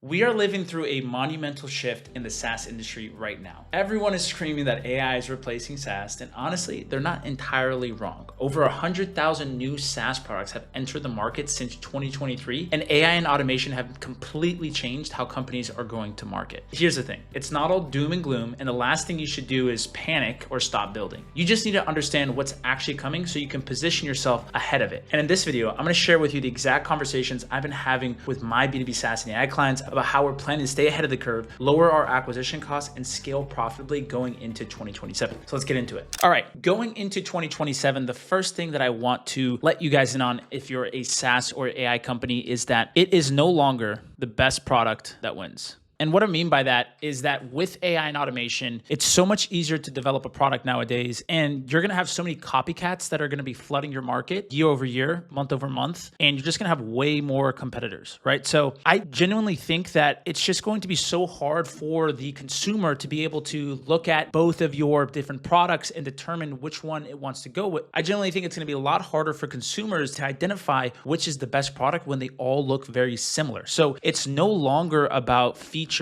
We are living through a monumental shift in the SaaS industry right now. Everyone is screaming that AI is replacing SaaS, and honestly, they're not entirely wrong. Over 100,000 new SaaS products have entered the market since 2023, and AI and automation have completely changed how companies are going to market. Here's the thing, it's not all doom and gloom, and the last thing you should do is panic or stop building. You just need to understand what's actually coming so you can position yourself ahead of it. And in this video, I'm gonna share with you the exact conversations I've been having with my B2B SaaS and AI clients about how we're planning to stay ahead of the curve, lower our acquisition costs, and scale profitably going into 2027. So let's get into it. All right, going into 2027, the first thing that I want to let you guys in on if you're a SaaS or AI company is that it is no longer the best product that wins. And what I mean by that is that with AI and automation, it's so much easier to develop a product nowadays. And you're going to have so many copycats that are going to be flooding your market year over year, month over month. And you're just going to have way more competitors, right? So I genuinely think that it's just going to be so hard for the consumer to be able to look at both of your different products and determine which one it wants to go with. I generally think it's going to be a lot harder for consumers to identify which is the best product when they all look very similar. So it's no longer about features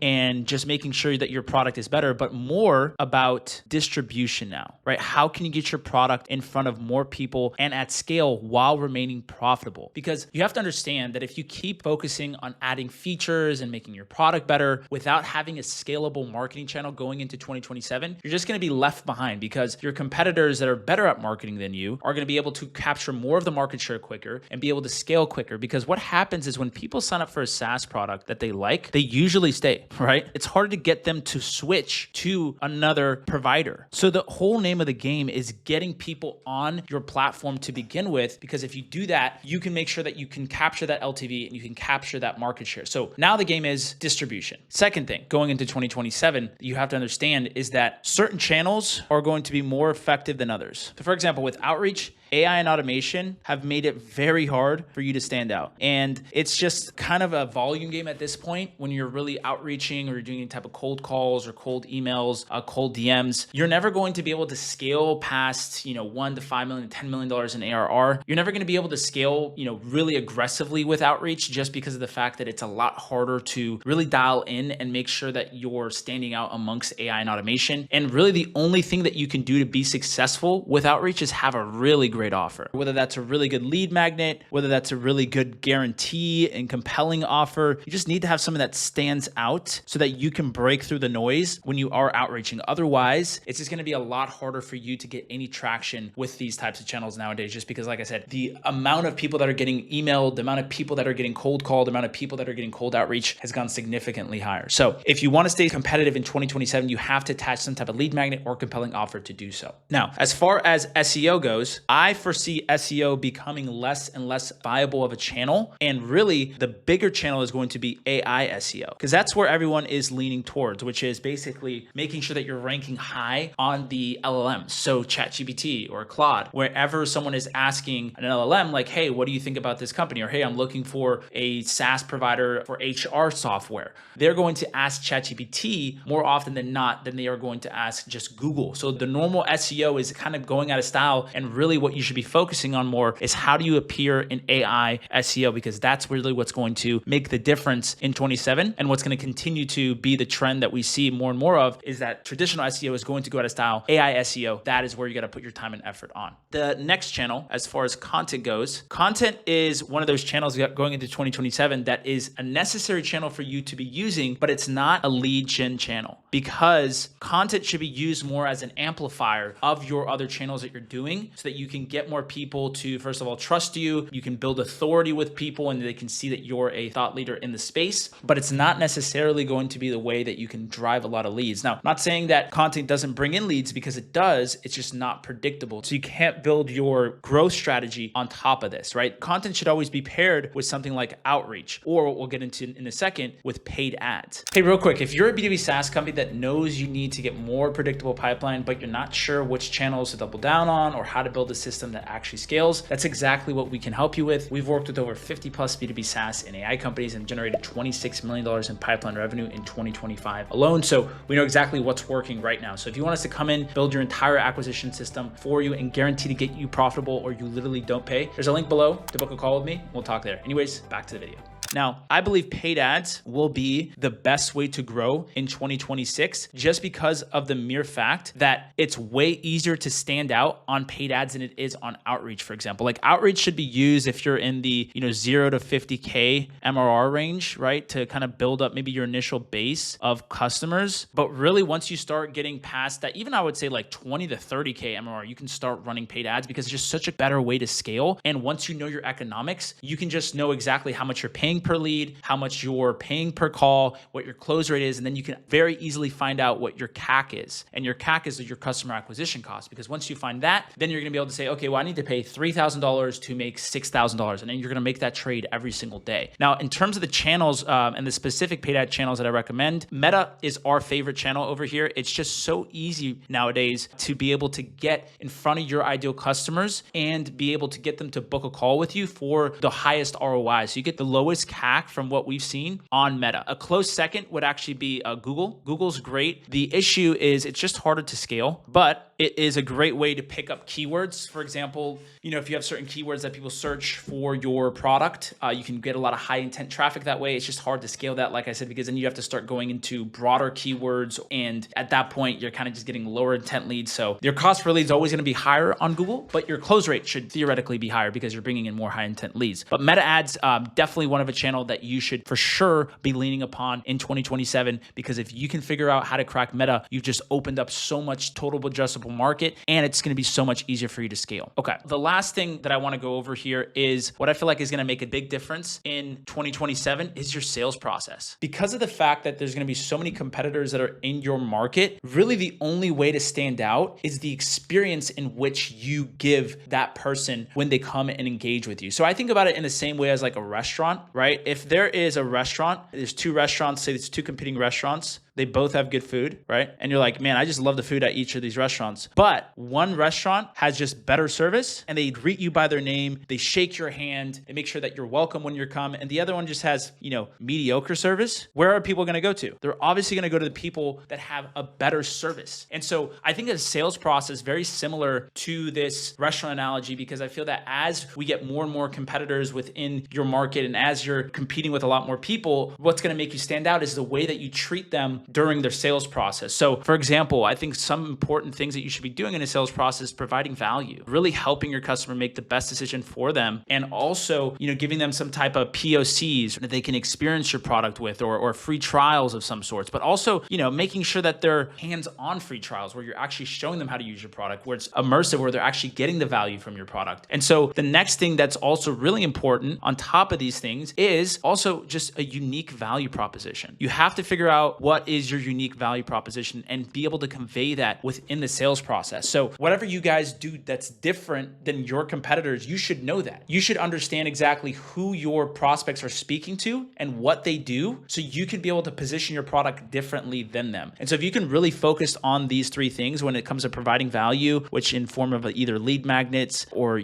and just making sure that your product is better, but more about distribution now, right? How can you get your product in front of more people and at scale while remaining profitable? Because you have to understand that if you keep focusing on adding features and making your product better without having a scalable marketing channel going into 2027, you're just going to be left behind because your competitors that are better at marketing than you are going to be able to capture more of the market share quicker and be able to scale quicker. Because what happens is when people sign up for a SaaS product that they like, they usually stay, right? It's hard to get them to switch to another provider. So the whole name of the game is getting people on your platform to begin with, because if you do that, you can make sure that you can capture that LTV and you can capture that market share. So now the game is distribution. Second thing, going into 2027, you have to understand is that certain channels are going to be more effective than others. So for example, with outreach, AI and automation have made it very hard for you to stand out. And it's just kind of a volume game at this point when you're really outreaching or you're doing any type of cold calls or cold emails, cold DMs. You're never going to be able to scale past, $1 to $5 million, $10 million in ARR. You're never going to be able to scale, really aggressively with outreach just because of the fact that it's a lot harder to really dial in and make sure that you're standing out amongst AI and automation. And really the only thing that you can do to be successful with outreach is have a really great offer, whether that's a really good lead magnet, whether that's a really good guarantee and compelling offer. You just need to have something that stands out so that you can break through the noise when you are outreaching. Otherwise, it's just going to be a lot harder for you to get any traction with these types of channels nowadays, just because, like I said, the amount of people that are getting emailed, the amount of people that are getting cold called, the amount of people that are getting cold outreach has gone significantly higher. So if you want to stay competitive in 2027, you have to attach some type of lead magnet or compelling offer to do so. Now, as far as SEO goes, I foresee SEO becoming less and less viable of a channel. And really the bigger channel is going to be AI SEO, because that's where everyone is leaning towards, which is basically making sure that you're ranking high on the LLMs. So ChatGPT or Claude, wherever someone is asking an LLM, like, hey, what do you think about this company? Or, hey, I'm looking for a SaaS provider for HR software. They're going to ask ChatGPT more often than not than they are going to ask just Google. So the normal SEO is kind of going out of style. And really what you should be focusing on more is how do you appear in AI SEO, because that's really what's going to make the difference in 27. And what's going to continue to be the trend that we see more and more of is that traditional SEO is going to go out of style. AI SEO, that is where you got to put your time and effort on. The next channel, as far as content goes, content is one of those channels going into 2027 that is a necessary channel for you to be using, but it's not a lead gen channel, because content should be used more as an amplifier of your other channels that you're doing so that you can get more people to, first of all, trust you. You can build authority with people and they can see that you're a thought leader in the space, but it's not necessarily going to be the way that you can drive a lot of leads. Now, I'm not saying that content doesn't bring in leads, because it does. It's just not predictable. So you can't build your growth strategy on top of this, right? Content should always be paired with something like outreach, or what we'll get into in a second with paid ads. Hey, real quick, if you're a B2B SaaS company that knows you need to get more predictable pipeline, but you're not sure which channels to double down on or how to build a system that actually scales, that's exactly what we can help you with. We've worked with over 50 plus B2B SaaS and AI companies and generated $26 million in pipeline revenue in 2025 alone. So we know exactly what's working right now. So if you want us to come in, build your entire acquisition system for you and guarantee to get you profitable, or you literally don't pay, there's a link below to book a call with me. We'll talk there. Anyways, back to the video. Now, I believe paid ads will be the best way to grow in 2026 just because of the mere fact that it's way easier to stand out on paid ads than it is on outreach, for example. Like outreach should be used if you're in the 0 to 50K MRR range, right? To kind of build up maybe your initial base of customers. But really, once you start getting past that, even I would say like 20 to 30K MRR, you can start running paid ads because it's just such a better way to scale. And once you know your economics, you can just know exactly how much you're paying per lead, how much you're paying per call, what your close rate is, and then you can very easily find out what your CAC is. And your CAC is your customer acquisition cost, because once you find that, then you're gonna be able to say, okay, well, I need to pay $3,000 to make $6,000, and then you're gonna make that trade every single day. Now, in terms of the channels and the specific paid ad channels that I recommend, Meta is our favorite channel over here. It's just so easy nowadays to be able to get in front of your ideal customers and be able to get them to book a call with you for the highest ROI. So you get the lowest CAC from what we've seen on Meta. A close second would actually be Google. Google's great. The issue is it's just harder to scale, but it is a great way to pick up keywords. For example, if you have certain keywords that people search for your product, you can get a lot of high intent traffic that way. It's just hard to scale that, like I said, because then you have to start going into broader keywords. And at that point, you're kind of just getting lower intent leads. So your cost per lead is always going to be higher on Google, but your close rate should theoretically be higher because you're bringing in more high intent leads. But Meta ads, definitely one of a channel that you should for sure be leaning upon in 2027, because if you can figure out how to crack Meta, you've just opened up so much total addressable market, and it's going to be so much easier for you to scale. Okay. The last thing that I want to go over here is what I feel like is going to make a big difference in 2027 is your sales process. Because of the fact that there's going to be so many competitors that are in your market, really the only way to stand out is the experience in which you give that person when they come and engage with you. So I think about it in the same way as like a restaurant, right? If there is a restaurant, there's two restaurants, say there's two competing restaurants, they both have good food, right? And you're like, man, I just love the food at each of these restaurants. But one restaurant has just better service and they greet you by their name. They shake your hand. They make sure that you're welcome when you come. And the other one just has, mediocre service. Where are people going to go to? They're obviously going to go to the people that have a better service. And so I think a sales process very similar to this restaurant analogy, because I feel that as we get more and more competitors within your market and as you're competing with a lot more people, what's going to make you stand out is the way that you treat them during their sales process. So for example, I think some important things that you should be doing in a sales process is providing value, really helping your customer make the best decision for them. And also, giving them some type of POCs that they can experience your product with, or free trials of some sorts, but also, making sure that they're hands-on free trials where you're actually showing them how to use your product, where it's immersive, where they're actually getting the value from your product. And so the next thing that's also really important on top of these things is also just a unique value proposition. You have to figure out what is your unique value proposition and be able to convey that within the sales process. So whatever you guys do that's different than your competitors, you should know that. You should understand exactly who your prospects are speaking to and what they do, so you can be able to position your product differently than them. And so if you can really focus on these three things when it comes to providing value, which in form of either lead magnets or,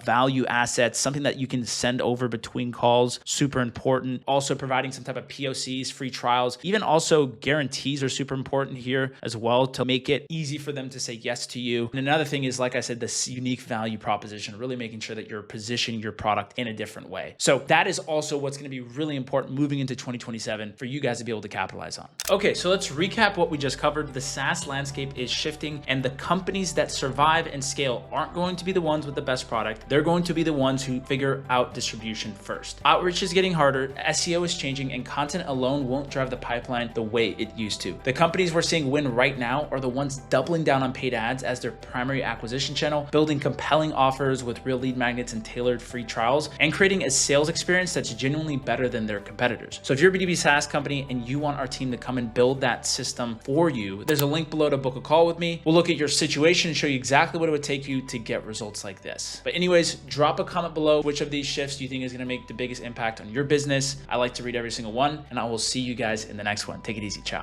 value assets, something that you can send over between calls, super important. Also providing some type of POCs, free trials, even also guarantees are super important here as well to make it easy for them to say yes to you. And another thing is, like I said, this unique value proposition, really making sure that you're positioning your product in a different way. So that is also what's going to be really important moving into 2027 for you guys to be able to capitalize on. Okay, so let's recap what we just covered. The SaaS landscape is shifting, and the companies that survive and scale aren't going to be the ones with the best product. They're going to be the ones who figure out distribution first. Outreach is getting harder, SEO is changing, and content alone won't drive the pipeline the way it used to. The companies we're seeing win right now are the ones doubling down on paid ads as their primary acquisition channel, building compelling offers with real lead magnets and tailored free trials, and creating a sales experience that's genuinely better than their competitors. So if you're a B2B SaaS company and you want our team to come and build that system for you, there's a link below to book a call with me. We'll look at your situation and show you exactly what it would take you to get results like this. But anyways, drop a comment below which of these shifts you think is going to make the biggest impact on your business. I like to read every single one, and I will see you guys in the next one. Take it easy. Ciao.